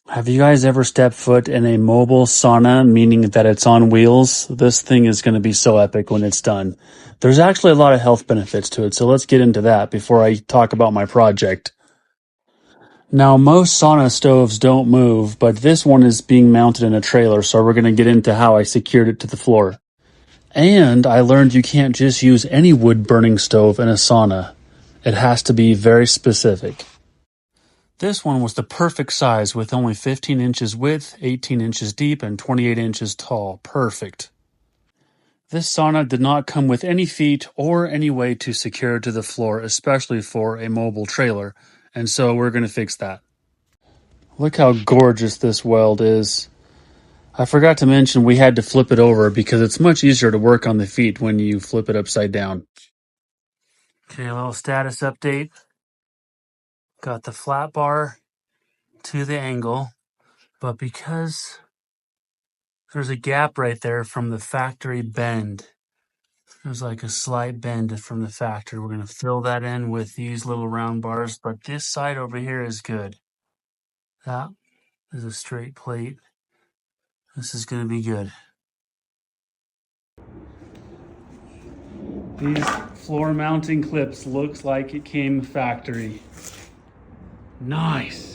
Have you guys ever stepped foot in a mobile sauna, meaning that it's on wheels? This thing is going to be so epic when it's done. There's actually a lot of health benefits to it, so let's get into that before I talk about my project. Now, most sauna stoves don't move, but this one is being mounted in a trailer, so we're going to get into how I secured it to the floor. And I learned you can't just use any wood-burning stove in a sauna. It has to be very specific. This one was the perfect size with only 15 inches width, 18 inches deep, and 28 inches tall. Perfect. This sauna did not come with any feet or any way to secure it to the floor, especially for a mobile trailer, and so we're going to fix that. Look how gorgeous this weld is. I forgot to mention we had to flip it over because it's much easier to work on the feet when you flip it upside down. Okay, a little status update. Got the flat bar to the angle, but because there's a gap right there from the factory bend, there's like a slight bend from the factory. We're going to fill that in with these little round bars, but this side over here is good. That is a straight plate. This is going to be good. These floor mounting clips looks like it came factory. Nice.